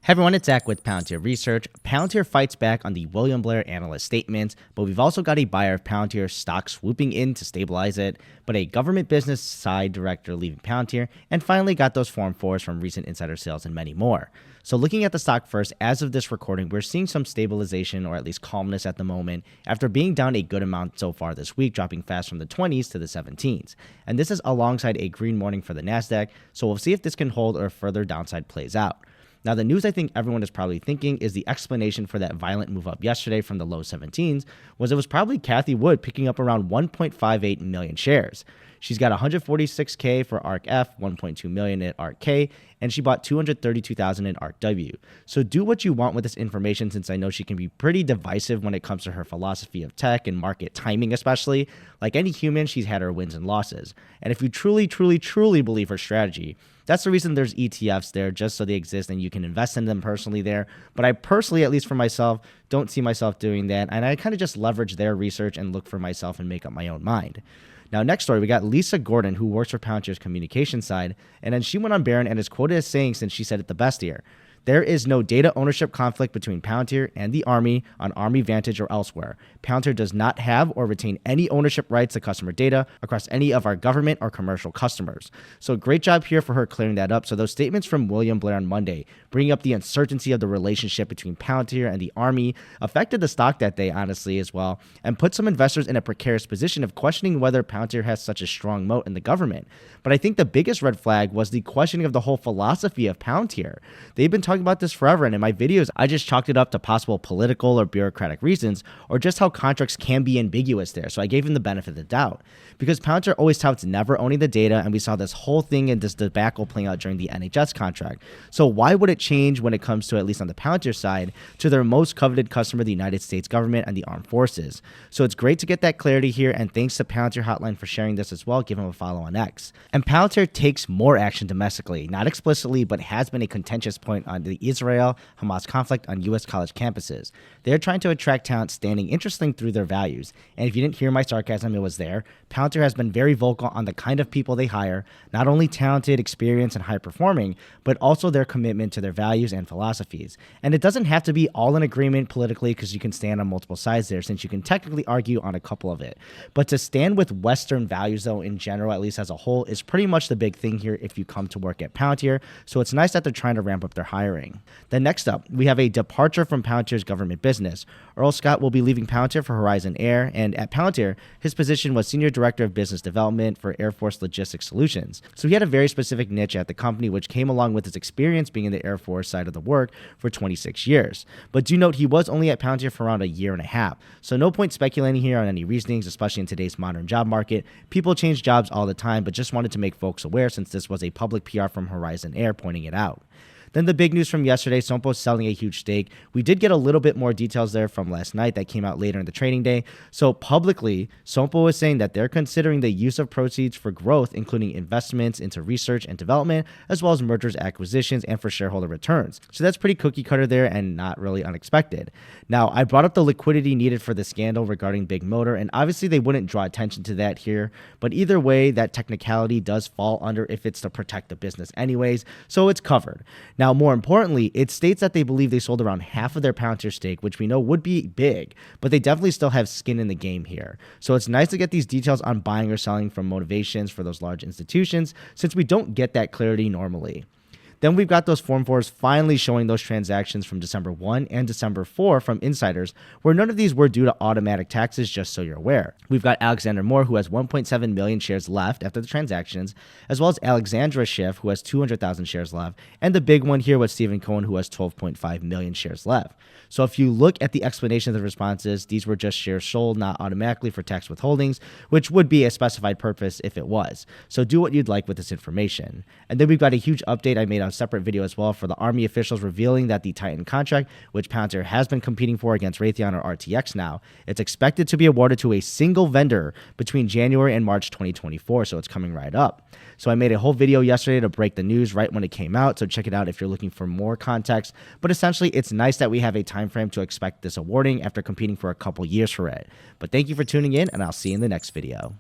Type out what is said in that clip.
Hey everyone, it's Zach with Palantir Research. Palantir fights back on the William Blair analyst statements, but we've also got a buyer of Palantir stock swooping in to stabilize it, but a government business side director leaving Palantir, and finally got those Form 4s from recent insider sales and many more. So looking at the stock first, as of this recording, we're seeing some stabilization or at least calmness at the moment after being down a good amount so far this week, dropping fast from the 20s to the 17s. And this is alongside a green morning for the Nasdaq, so we'll see if this can hold or further downside plays out. Now, the news I think everyone is probably thinking is the explanation for that violent move up yesterday from the low 17s was it was probably Cathie Wood picking up around 1.58 million shares. She's got 146K for ARK-F, 1.2 million at ARK-K, and she bought 232,000 in ARK-W. So do what you want with this information, since I know she can be pretty divisive when it comes to her philosophy of tech and market timing especially. Like any human, she's had her wins and losses. And if you truly believe her strategy, that's the reason there's ETFs there, just so they exist and you can invest in them personally there. But I personally, at least for myself, don't see myself doing that. And I kind of just leverage their research and look for myself and make up my own mind. Now, next story, we got Lisa Gordon, who works for Palantir's communication side, and then she went on Barron and is quoted as saying, since she said it the best here, "There is no data ownership conflict between Palantir and the Army on Army Vantage or elsewhere. Palantir does not have or retain any ownership rights to customer data across any of our government or commercial customers." So great job here for her clearing that up. So those statements from William Blair on Monday, bringing up the uncertainty of the relationship between Palantir and the Army, affected the stock that day, honestly, as well, and put some investors in a precarious position of questioning whether Palantir has such a strong moat in the government. But I think the biggest red flag was the questioning of the whole philosophy of Palantir. They've been talking about this forever, and in my videos, I just chalked it up to possible political or bureaucratic reasons, or just how contracts can be ambiguous there. So I gave him the benefit of the doubt, because Palantir always touts never owning the data, and we saw this whole thing in this debacle playing out during the NHS contract. So why would it change when it comes to, at least on the Palantir side, to their most coveted customer, the United States government and the armed forces? So it's great to get that clarity here, and thanks to Palantir Hotline for sharing this as well. Give him a follow on X. And Palantir takes more action domestically, not explicitly, but has been a contentious point on the Israel-Hamas conflict on U.S. college campuses. They're trying to attract talent standing interesting through their values. And if you didn't hear my sarcasm, it was there. Palantir has been very vocal on the kind of people they hire, not only talented, experienced, and high-performing, but also their commitment to their values and philosophies. And it doesn't have to be all in agreement politically, because you can stand on multiple sides there, since you can technically argue on a couple of it. But to stand with Western values, though, in general, at least as a whole, is pretty much the big thing here if you come to work at Palantir. So it's nice that they're trying to ramp up their hiring. Then next up, we have a departure from Palantir's government business. Earl Scott will be leaving Palantir for Horizon Air, and at Palantir, his position was Senior Director of Business Development for Air Force Logistics Solutions. So he had a very specific niche at the company, which came along with his experience being in the Air Force side of the work for 26 years. But do note, he was only at Palantir for around a year and a half. So no point speculating here on any reasonings, especially in today's modern job market. People change jobs all the time, but just wanted to make folks aware, since this was a public PR from Horizon Air pointing it out. Then the big news from yesterday, Sompo selling a huge stake. We did get a little bit more details there from last night that came out later in the trading day. So publicly, Sompo is saying that they're considering the use of proceeds for growth, including investments into research and development, as well as mergers, acquisitions, and for shareholder returns. So that's pretty cookie cutter there and not really unexpected. Now, I brought up the liquidity needed for the scandal regarding Big Motor, and obviously they wouldn't draw attention to that here. But either way, that technicality does fall under if it's to protect the business anyways, so it's covered. Now, more importantly, it states that they believe they sold around half of their Palantir stake, which we know would be big, but they definitely still have skin in the game here. So it's nice to get these details on buying or selling from motivations for those large institutions, since we don't get that clarity normally. Then we've got those Form 4s finally showing those transactions from December 1 and December 4 from insiders, where none of these were due to automatic taxes, just so you're aware. We've got Alexander Moore, who has 1.7 million shares left after the transactions, as well as Alexandra Schiff, who has 200,000 shares left, and the big one here was Stephen Cohen, who has 12.5 million shares left. So if you look at the explanation of the responses, these were just shares sold, not automatically for tax withholdings, which would be a specified purpose if it was. So do what you'd like with this information. And then we've got a huge update I made on a separate video as well for the Army officials revealing that the Titan contract, which Palantir has been competing for against Raytheon or RTX now, it's expected to be awarded to a single vendor between January and March 2024, so it's coming right up. So I made a whole video yesterday to break the news right when it came out, so check it out if you're looking for more context. But essentially, it's nice that we have a time frame to expect this awarding after competing for a couple years for it. But thank you for tuning in, and I'll see you in the next video.